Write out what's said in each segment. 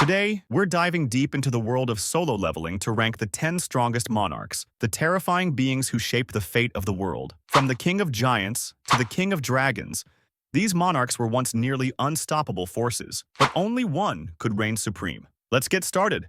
Today, we're diving deep into the world of solo leveling to rank the 10 strongest monarchs, the terrifying beings who shape the fate of the world. From the king of giants to the king of dragons, these monarchs were once nearly unstoppable forces, but only one could reign supreme. Let's get started.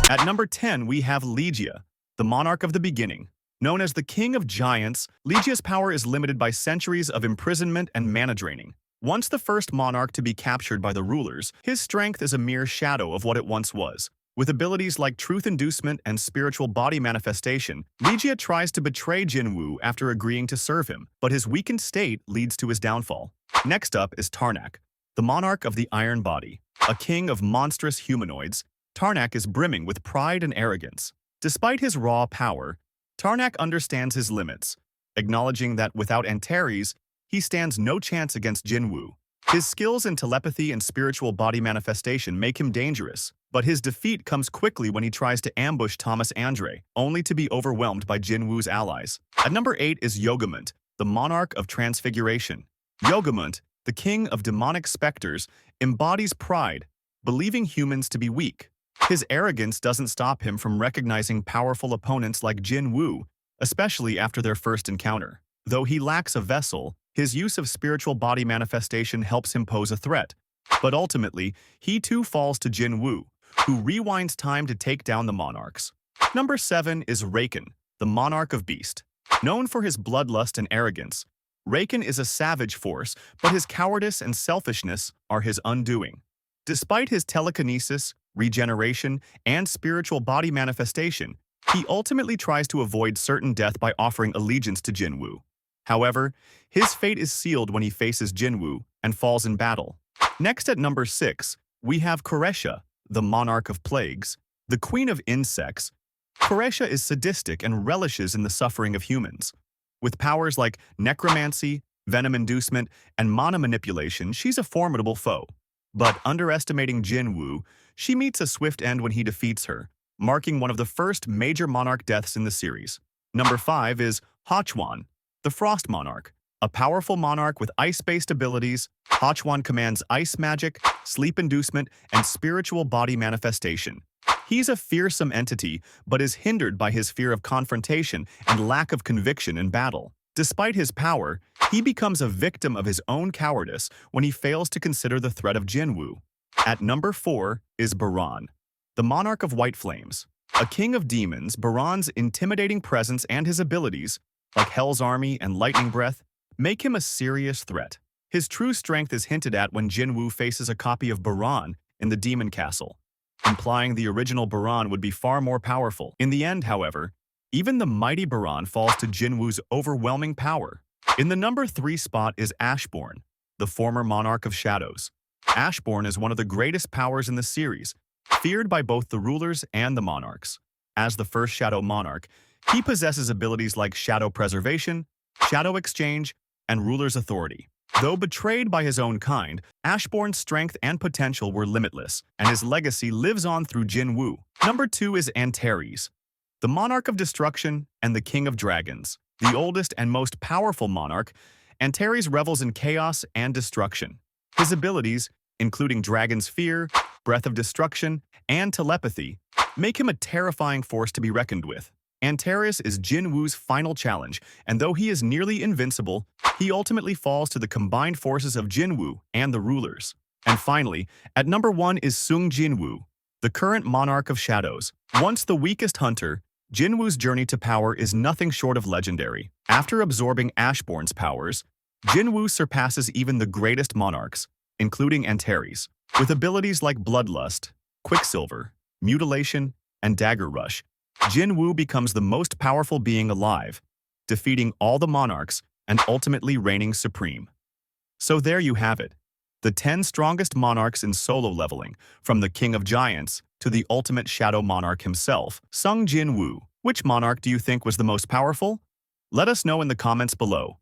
At number 10, we have Legia, the monarch of the beginning. Known as the king of giants, Legia's power is limited by centuries of imprisonment and mana draining. Once the first monarch to be captured by the rulers, his strength is a mere shadow of what it once was. With abilities like truth inducement and spiritual body manifestation, Legia tries to betray Jin-Woo after agreeing to serve him, but his weakened state leads to his downfall. Next up is Tarnak, the monarch of the iron body. A king of monstrous humanoids, Tarnak is brimming with pride and arrogance. Despite his raw power, Tarnak understands his limits, acknowledging that without Antares, he stands no chance against Jin-Woo. His skills in telepathy and spiritual body manifestation make him dangerous, but his defeat comes quickly when he tries to ambush Thomas Andre, only to be overwhelmed by Jin-Woo's allies. At number 8 is Yogamont, the monarch of transfiguration. Yogamont, the king of demonic specters, embodies pride, believing humans to be weak. His arrogance doesn't stop him from recognizing powerful opponents like Jin-Woo, especially after their first encounter. Though he lacks a vessel, his use of spiritual body manifestation helps him pose a threat. But ultimately, he too falls to Jin-Woo, who rewinds time to take down the monarchs. Number 7 is Raken, the monarch of beast. Known for his bloodlust and arrogance, Raken is a savage force, but his cowardice and selfishness are his undoing. Despite his telekinesis, regeneration, and spiritual body manifestation, he ultimately tries to avoid certain death by offering allegiance to Jin-Woo. However, his fate is sealed when he faces Jin-Woo and falls in battle. Next at number 6, we have Koresha, the monarch of plagues. The queen of insects, Koresha is sadistic and relishes in the suffering of humans. With powers like necromancy, venom inducement, and mana manipulation, she's a formidable foe. But underestimating Jin-Woo, she meets a swift end when he defeats her, marking one of the first major monarch deaths in the series. Number 5 is Hachwan, the Frost Monarch. A powerful monarch with ice-based abilities, Hachwan commands ice magic, sleep inducement, and spiritual body manifestation. He's a fearsome entity, but is hindered by his fear of confrontation and lack of conviction in battle. Despite his power, he becomes a victim of his own cowardice when he fails to consider the threat of Jin-Woo. At number 4 is Baran, the monarch of white flames. A king of demons, Baran's intimidating presence and his abilities, like Hell's Army and Lightning Breath, make him a serious threat. His true strength is hinted at when Jin-Woo faces a copy of Baran in the Demon Castle, implying the original Baran would be far more powerful. In the end, however, even the mighty Baran falls to Jin-Woo's overwhelming power. In the number 3 spot is Ashborn, the former monarch of shadows. Ashborn is one of the greatest powers in the series, feared by both the rulers and the monarchs. As the first Shadow Monarch, he possesses abilities like shadow preservation, shadow exchange, and ruler's authority. Though betrayed by his own kind, Ashborn's strength and potential were limitless, and his legacy lives on through Jin-Woo. Number 2 is Antares, the monarch of destruction and the king of dragons. The oldest and most powerful monarch, Antares revels in chaos and destruction. His abilities, including Dragon's Fear, Breath of Destruction, and telepathy, make him a terrifying force to be reckoned with. Antares is Jin-Woo's final challenge, and though he is nearly invincible, he ultimately falls to the combined forces of Jin-Woo and the rulers. And finally, at number 1 is Sung Jin-Woo, the current monarch of shadows. Once the weakest hunter, Jin-Woo's journey to power is nothing short of legendary. After absorbing Ashborn's powers, Jin-Woo surpasses even the greatest monarchs, including Antares. With abilities like Bloodlust, Quicksilver, Mutilation, and Dagger Rush, Jin-Woo becomes the most powerful being alive, defeating all the monarchs and ultimately reigning supreme. So there you have it, the 10 strongest monarchs in solo leveling, from the king of giants to the ultimate shadow monarch himself, Sung Jin-Woo. Which monarch do you think was the most powerful? Let us know in the comments below.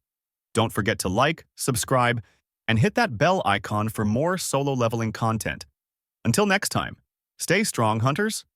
Don't forget to like, subscribe, and hit that bell icon for more solo leveling content. Until next time, stay strong, hunters!